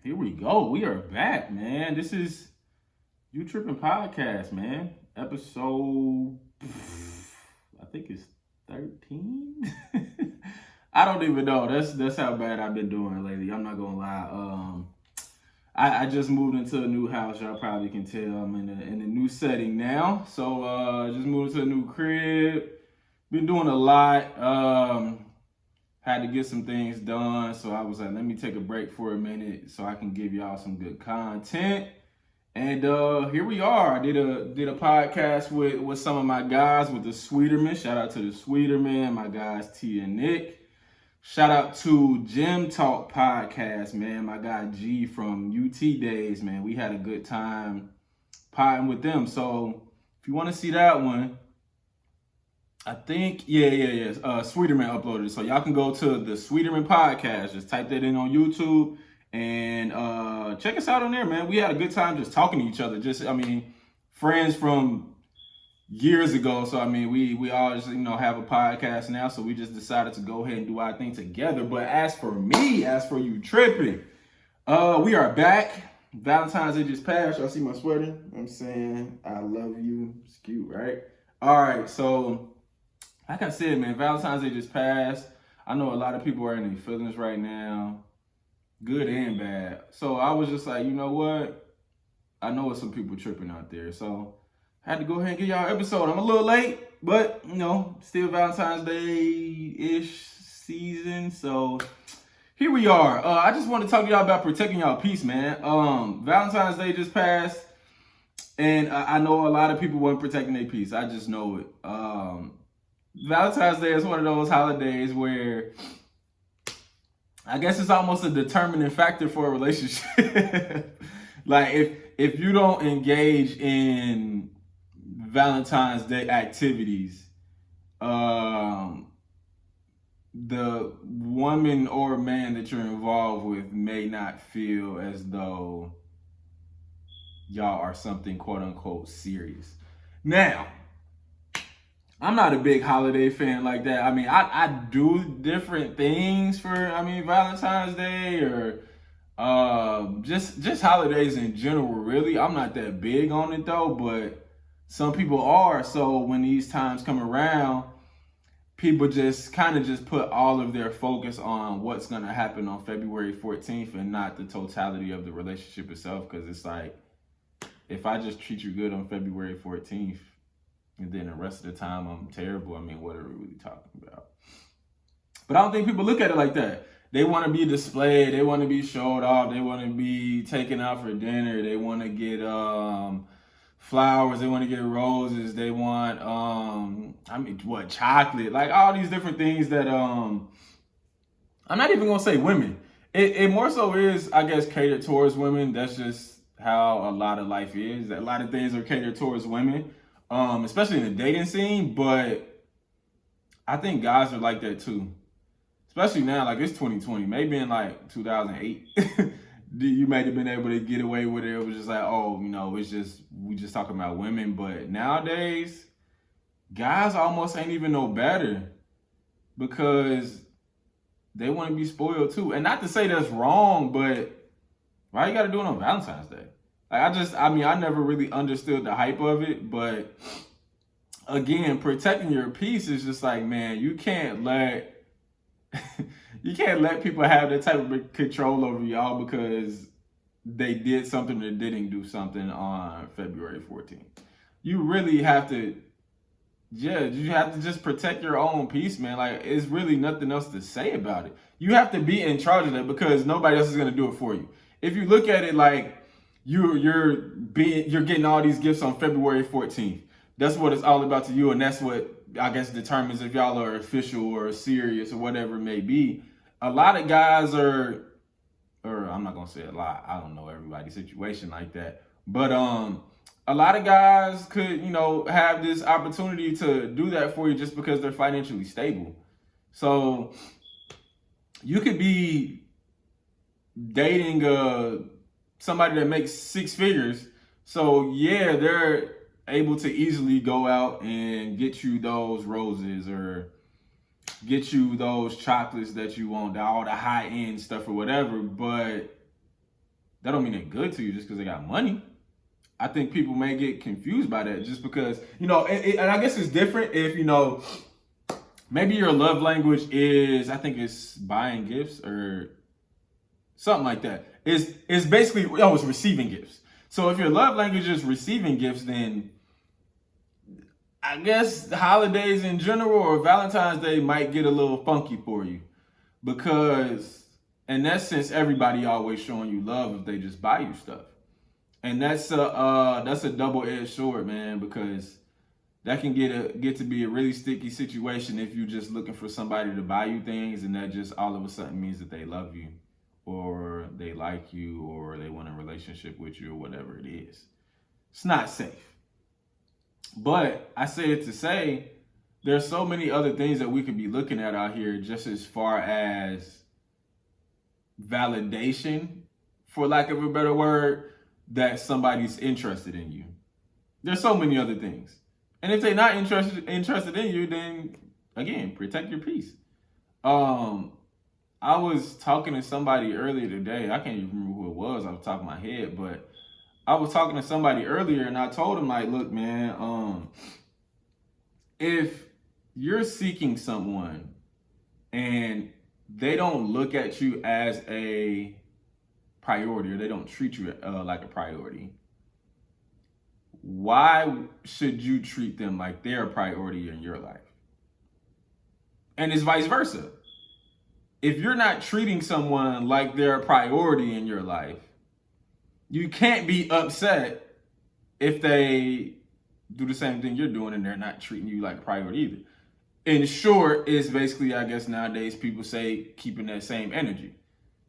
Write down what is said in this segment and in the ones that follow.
Here we go. We are back, man. This is You Trippin Podcast, man. Episode, I think it's 13. I don't even know. That's how bad I've been doing lately. I'm not gonna lie. I just moved into a new house. Y'all probably can tell I'm in a new setting now. So just moved into a new crib. Been doing a lot. Had to get some things done, so I was like, let me take a break for a minute so I can give y'all some good content. And here we are. I did a podcast with some of my guys with the Sweeterman. Shout out to the Sweeterman, my guys T and Nick. Shout out to Gym Talk Podcast, man. My guy G from UT days, man. We had a good time potting with them. So if you want to see that one, I think, yeah. Sweeterman uploaded it. So y'all can go to the Sweeterman Podcast. Just type that in on YouTube and check us out on there, man. We had a good time just talking to each other. Friends from years ago. So, we all just, have a podcast now. So we just decided to go ahead and do our thing together. But as for me, as for you tripping, we are back. Valentine's Day just passed. Y'all see my sweater? I'm saying I love you. It's cute, right? All right, so like I said, man, Valentine's Day just passed. I know a lot of people are in their feelings right now, good and bad. So I was just like, you know what? I know it's some people tripping out there. So I had to go ahead and get y'all an episode. I'm a little late, but, still Valentine's Day-ish season. So here we are. I just want to talk to y'all about protecting y'all peace, man. Valentine's Day just passed, and I know a lot of people weren't protecting their peace. I just know it. Valentine's Day is one of those holidays where I guess it's almost a determining factor for a relationship. Like if you don't engage in Valentine's Day activities, the woman or man that you're involved with may not feel as though y'all are something quote unquote serious. Now, I'm not a big holiday fan like that. I do different things for, Valentine's Day or just holidays in general, really. I'm not that big on it though, but some people are. So when these times come around, people just kind of just put all of their focus on what's going to happen on February 14th and not the totality of the relationship itself. Because it's like, if I just treat you good on February 14th, and then the rest of the time I'm terrible, what are we really talking about? But I don't think people look at it like that. They want to be displayed. They want to be showed off. They want to be taken out for dinner. They want to get flowers. They want to get roses. They want, chocolate. Like all these different things that, I'm not even going to say women. It more so is, I guess, catered towards women. That's just how a lot of life is. A lot of things are catered towards women. Especially in the dating scene, but I think guys are like that too. Especially now, like it's 2020. Maybe in like 2008, you might have been able to get away with it. It was just like, we just talking about women. But nowadays, guys almost ain't even no better because they want to be spoiled too. And not to say that's wrong, but why you got to do it on Valentine's Day? Like I never really understood the hype of it, but again, protecting your peace is just like, man, you can't let people have that type of control over y'all because they did something or didn't do something on February 14th. You really have to, you have to just protect your own peace, man. Like, it's really nothing else to say about it. You have to be in charge of that because nobody else is going to do it for you. If you look at it like, you're getting all these gifts on February 14th. That's what it's all about to you, and that's what I guess determines if y'all are official or serious or whatever it may be. A lot of guys or I'm not gonna say a lot. I don't know everybody's situation like that, but a lot of guys could have this opportunity to do that for you just because they're financially stable. So you could be dating somebody that makes six figures. So yeah, they're able to easily go out and get you those roses or get you those chocolates that you want, all the high end stuff or whatever. But That don't mean they're good to you just because they got money. I think people may get confused by that just because, and I guess it's different if, maybe your love language is, I think it's buying gifts or something like that. It's basically, it's receiving gifts. So if your love language is receiving gifts, then I guess the holidays in general or Valentine's Day might get a little funky for you, because in that sense, everybody always showing you love if they just buy you stuff. And that's a double-edged sword, man, because that can get to be a really sticky situation if you're just looking for somebody to buy you things, and that just all of a sudden means that they love you or they like you or they want a relationship with you or whatever it is. It's not safe. But I say it to say there's so many other things that we could be looking at out here, just as far as validation, for lack of a better word, that somebody's interested in you. There's so many other things. And if they're not interested in you, then again, protect your peace. I was talking to somebody earlier today. I can't even remember who it was off the top of my head, but I was talking to somebody earlier and I told him, like, look, man, if you're seeking someone and they don't look at you as a priority, or they don't treat you like a priority, why should you treat them like they're a priority in your life? And it's vice versa. If you're not treating someone like they're a priority in your life, you can't be upset if they do the same thing you're doing and they're not treating you like a priority either. In short, it's basically, I guess nowadays people say, keeping that same energy.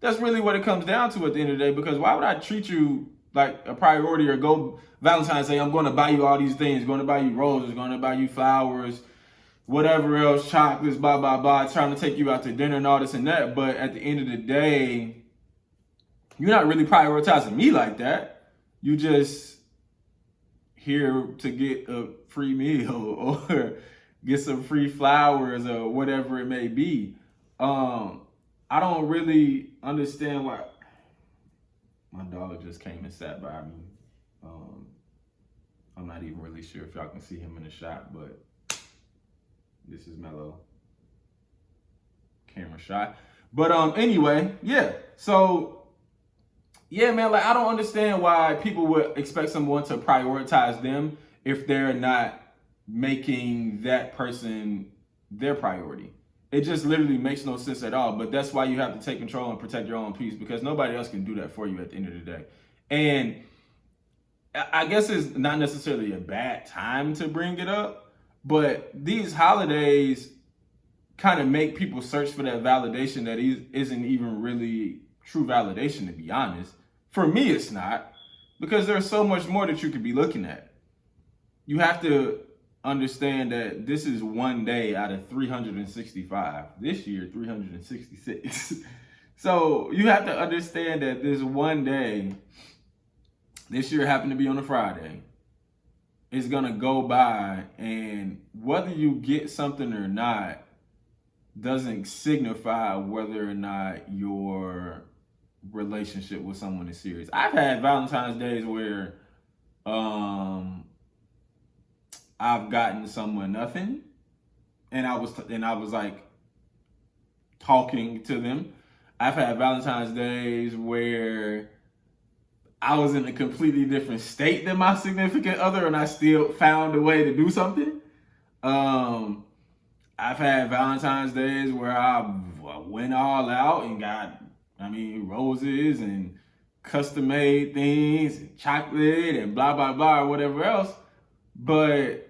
That's really what it comes down to at the end of the day, because why would I treat you like a priority or go Valentine's Day, I'm going to buy you all these things, going to buy you roses, going to buy you flowers, whatever else, chocolates, blah, blah, blah, trying to take you out to dinner and all this and that. But at the end of the day, you're not really prioritizing me like that. You just here to get a free meal or get some free flowers or whatever it may be. I don't really understand why. My dog just came and sat by me. I'm not even really sure if y'all can see him in the shot, but this is Mellow. Camera shot. But anyway, yeah. So, yeah, man, like I don't understand why people would expect someone to prioritize them if they're not making that person their priority. It just literally makes no sense at all. But that's why you have to take control and protect your own peace, because nobody else can do that for you at the end of the day. And I guess it's not necessarily a bad time to bring it up, but these holidays kind of make people search for that validation that isn't even really true validation, to be honest. For me, it's not, because there's so much more that you could be looking at. You have to understand that this is one day out of 365. This year, 366. So you have to understand that this one day, this year happened to be on a Friday, is going to go by, and whether you get something or not doesn't signify whether or not your relationship with someone is serious. I've had Valentine's days where I've gotten someone nothing, and I was like talking to them. I've had Valentine's days where I was in a completely different state than my significant other, and I still found a way to do something. I've had Valentine's days where I went all out and got, roses and custom made things and chocolate and blah, blah, blah, or whatever else. But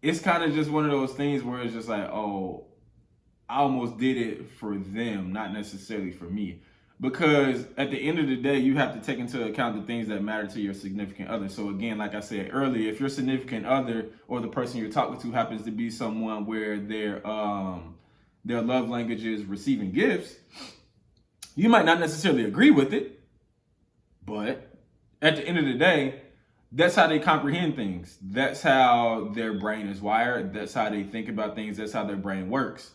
it's kind of just one of those things where it's just like, oh, I almost did it for them, not necessarily for me. Because at the end of the day, you have to take into account the things that matter to your significant other. So again, like I said earlier, if your significant other or the person you're talking to happens to be someone where their love language is receiving gifts, you might not necessarily agree with it, but at the end of the day, that's how they comprehend things. That's how their brain is wired. That's how they think about things. That's how their brain works.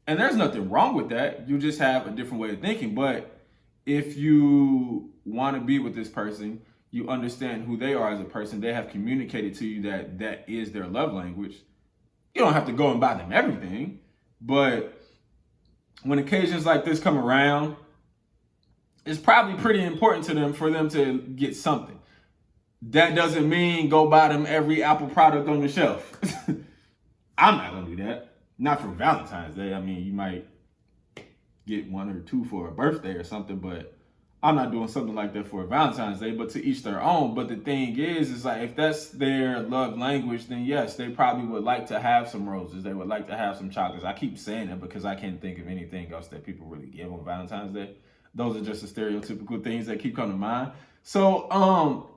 And there's nothing wrong with that. You just have a different way of thinking. But if you want to be with this person, you understand who they are as a person. They have communicated to you that that is their love language. You don't have to go and buy them everything, but when occasions like this come around, it's probably pretty important to them for them to get something. That doesn't mean go buy them every Apple product on the shelf. I'm not gonna do that. Not for Valentine's Day. I mean, you might get one or two for a birthday or something, but I'm not doing something like that for a Valentine's Day. But to each their own. But the thing is like, if that's their love language, then yes, they probably would like to have some roses. They would like to have some chocolates. I keep saying it because I can't think of anything else that people really give on Valentine's Day. Those are just the stereotypical things that keep coming to mind. So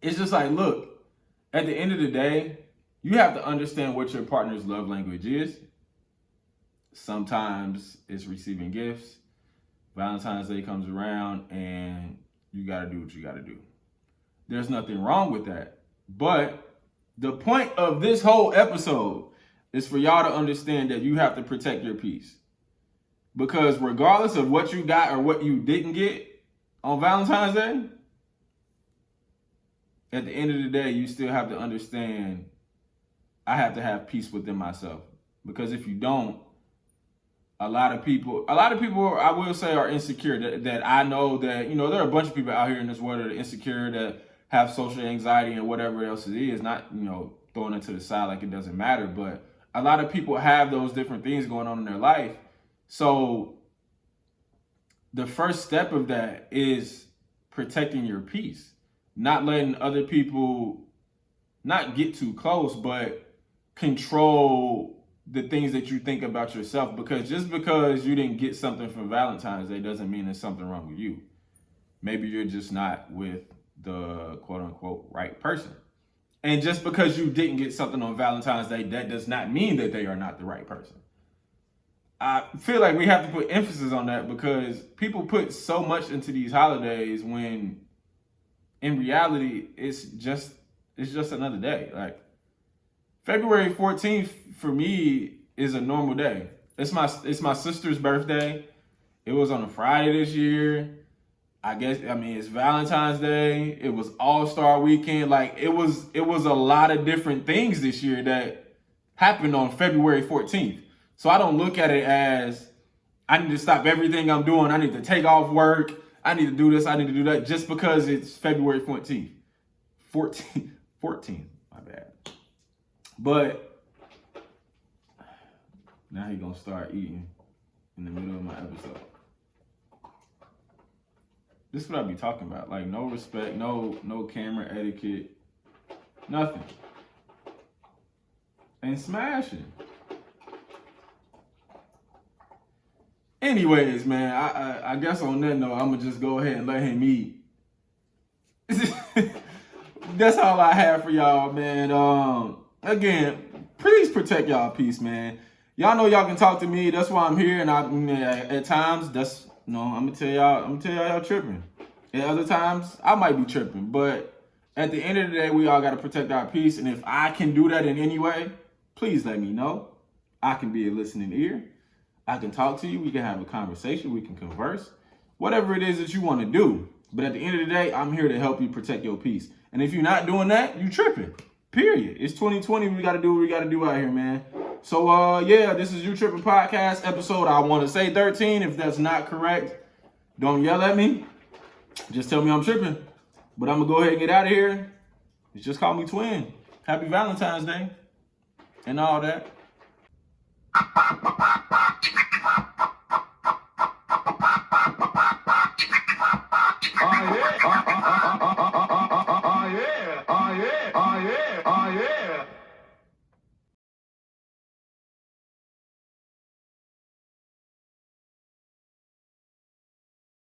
it's just like, look, at the end of the day, you have to understand what your partner's love language is. Sometimes it's receiving gifts. Valentine's Day comes around and you got to do what you got to do. There's nothing wrong with that. But the point of this whole episode is for y'all to understand that you have to protect your peace. Because regardless of what you got or what you didn't get on Valentine's Day, at the end of the day, you still have to understand I have to have peace within myself. Because if you don't, a lot of people, I will say, are insecure. That I know that, there are a bunch of people out here in this world that are insecure, that have social anxiety and whatever else it is, not, throwing it to the side like it doesn't matter. But a lot of people have those different things going on in their life. So the first step of that is protecting your peace, not letting other people not get too close, but control the things that you think about yourself. Because just because you didn't get something for Valentine's Day doesn't mean there's something wrong with you. Maybe you're just not with the quote unquote right person. And just because you didn't get something on Valentine's Day, that does not mean that they are not the right person. I feel like we have to put emphasis on that, because people put so much into these holidays when in reality it's just another day. Like February 14th for me is a normal day. It's my sister's birthday. It was on a Friday this year. It's Valentine's Day. It was All-Star Weekend. Like it was a lot of different things this year that happened on February 14th. So I don't look at it as I need to stop everything I'm doing. I need to take off work. I need to do this. I need to do that just because it's February 14th. 14, my bad. But now he's going to start eating in the middle of my episode. This is what I be talking about. Like no respect, no camera etiquette, nothing. And smashing. Anyways, man, I guess on that note, I'm going to just go ahead and let him eat. That's all I have for y'all, man. Again, please protect y'all peace, man. Y'all know y'all can talk to me. That's why I'm here. And at times, I'm going to tell y'all tripping. And other times, I might be tripping. But at the end of the day, we all got to protect our peace. And if I can do that in any way, please let me know. I can be a listening ear. I can talk to you. We can have a conversation. We can converse. Whatever it is that you want to do. But at the end of the day, I'm here to help you protect your peace. And if you're not doing that, you tripping. Period. It's 2020. We got to do what we got to do out here, man. So, this is You Trippin' Podcast episode, I want to say 13. If that's not correct, don't yell at me. Just tell me I'm tripping. But I'm going to go ahead and get out of here. Just call me Twin. Happy Valentine's Day. And all that.